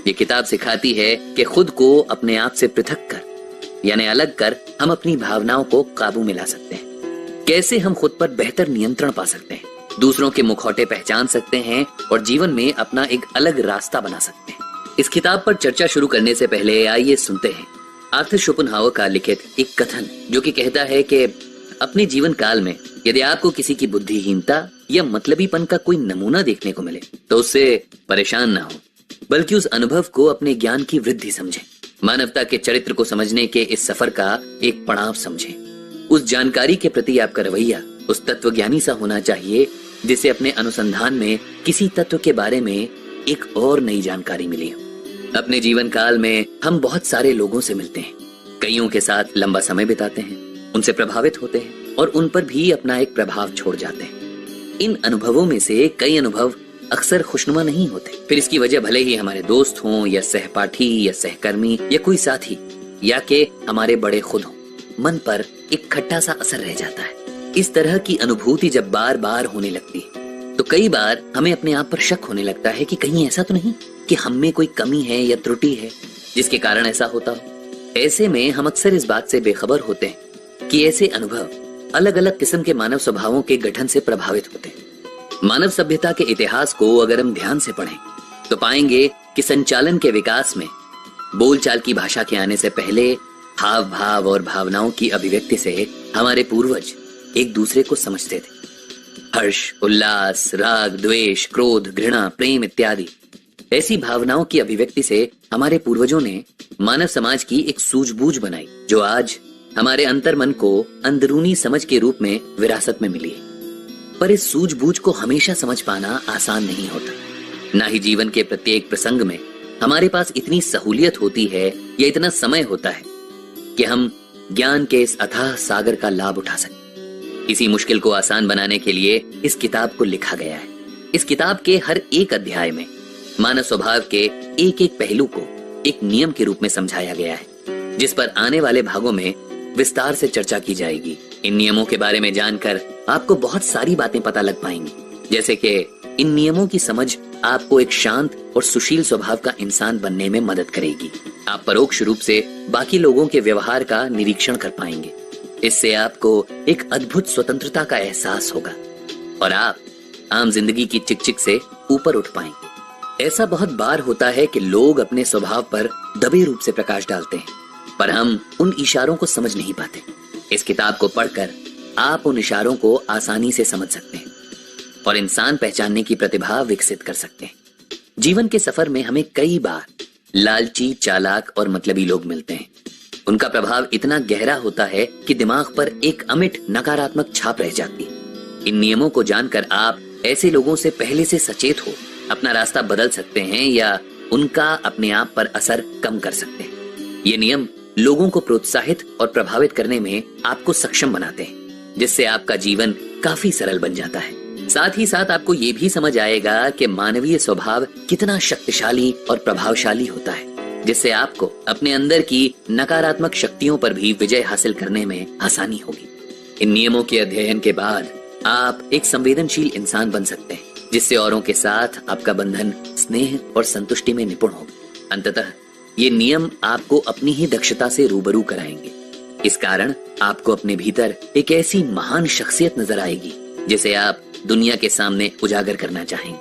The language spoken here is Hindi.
ये किताब सिखाती है कि खुद को अपने आप से पृथक कर यानी अलग कर हम अपनी भावनाओं को काबू में ला सकते हैं। कैसे हम खुद पर बेहतर नियंत्रण पा सकते हैं, दूसरों के मुखौटे पहचान सकते हैं और जीवन में अपना एक अलग रास्ता बना सकते हैं। इस किताब पर चर्चा शुरू करने से पहले आइए सुनते हैं आर्थर शोपेनहावर का लिखित एक कथन जो कि कहता है कि अपने जीवन काल में यदि आपको किसी की बुद्धिहीनता या मतलबीपन का कोई नमूना देखने को मिले तो उससे परेशान ना हो, बल्कि उस अनुभव को अपने ज्ञान की वृद्धि समझें। मानवता के चरित्र को समझने के इस सफर का एक पड़ाव समझें। उस जानकारी के प्रति आपका रवैया उस तत्वज्ञानी सा होना चाहिए जिसे अपने अनुसंधान में किसी तत्व के बारे में एक और नई जानकारी मिली हो। अपने जीवन काल में हम बहुत सारे लोगों से मिलते हैं, कईयों के साथ लंबा समय बिताते हैं, उनसे प्रभावित होते हैं और उन पर भी अपना एक प्रभाव छोड़ जाते हैं। इन अनुभवों में से कई अनुभव अक्सर खुशनुमा नहीं होते। फिर इसकी वजह भले ही हमारे दोस्त हों या सहपाठी या सहकर्मी या कोई साथी या के हमारे बड़े खुद हों, मन पर एक खट्टा सा असर रह जाता है। इस तरह की अनुभूति जब बार बार होने लगती है तो कई बार हमें अपने आप पर शक होने लगता है कि कहीं ऐसा तो नहीं कि हम में कोई कमी है या त्रुटि है जिसके कारण ऐसा होता हो। ऐसे में हम अक्सर इस बात से बेखबर होते हैं कि ऐसे अनुभव अलग अलग किस्म के मानव स्वभावों के गठन से प्रभावित होते हैं। मानव सभ्यता के इतिहास को अगर हम ध्यान से पढ़ें तो पाएंगे कि संचालन के विकास में बोलचाल की भाषा के आने से पहले हाव भाव और भावनाओं की अभिव्यक्ति से हमारे पूर्वज एक दूसरे को समझते थे। हर्ष, उल्लास, राग, द्वेष, क्रोध, घृणा, प्रेम इत्यादि ऐसी भावनाओं की अभिव्यक्ति से हमारे पूर्वजों ने मानव समाज की एक सूझबूझ बनाई जो आज हमारे अंतर्मन को अंदरूनी समझ के रूप में विरासत में मिली है। पर इस सूझबूझ को हमेशा समझ पाना आसान नहीं होता। ना ही जीवन के प्रत्येक प्रसंग में हमारे पास इतनी सहूलियत होती है या इतना समय होता है कि हम ज्ञान के इस अथाह सागर का लाभ उठा सकें। इसी मुश्किल को आसान बनाने के लिए इस किताब को लिखा गया है। इस किताब के हर एक अध्याय में मानव स्वभाव के एक एक पहलू को एक नियम के रूप में समझाया गया है, जिस पर आने वाले भागों में विस्तार से चर्चा की जाएगी। इन नियमों के बारे में जानकर आपको बहुत सारी बातें पता लग पाएंगी, जैसे कि इन नियमों की समझ आपको एक शांत और सुशील स्वभाव का इंसान बनने में मदद करेगी। आप परोक्ष रूप से बाकी लोगों के व्यवहार का निरीक्षण कर पाएंगे। इससे आपको एक अद्भुत स्वतंत्रता का एहसास होगा और आप आम जिंदगी की चिकचिक से ऊपर उठ पाएंगे। ऐसा बहुत बार होता है कि लोग अपने स्वभाव पर दबे रूप से प्रकाश डालते हैं, पर हम उन इशारों को समझ नहीं पाते। इस किताब को पढ़कर आप उन इशारों को आसानी से समझ सकते हैं और इंसान पहचानने की प्रतिभा विकसित कर सकते हैं। जीवन के सफर में हमें कई बार लालची, चालाक और मतलबी लोग मिलते हैं। उनका प्रभाव इतना गहरा होता है कि दिमाग पर एक अमिट नकारात्मक छाप रह जाती है। इन नियमों को जानकर आप ऐसे लोगों से पहले से सचेत हो अपना रास्ता बदल सकते हैं या उनका अपने आप पर असर कम कर सकते हैं। ये नियम लोगों को प्रोत्साहित और प्रभावित करने में आपको सक्षम बनाते हैं, जिससे आपका जीवन काफी सरल बन जाता है। साथ ही साथ आपको ये भी समझ आएगा कि मानवीय स्वभाव कितना शक्तिशाली और प्रभावशाली होता है, जिससे आपको अपने अंदर की नकारात्मक शक्तियों पर भी विजय हासिल करने में आसानी होगी। इन नियमों के अध्ययन के बाद आप एक संवेदनशील इंसान बन सकते हैं, जिससे औरों के साथ आपका बंधन स्नेह और संतुष्टि में निपुण होगा। अंततः ये नियम आपको अपनी ही दक्षता से रूबरू कराएंगे। इस कारण आपको अपने भीतर एक ऐसी महान शख्सियत नजर आएगी जिसे आप दुनिया के सामने उजागर करना चाहेंगे।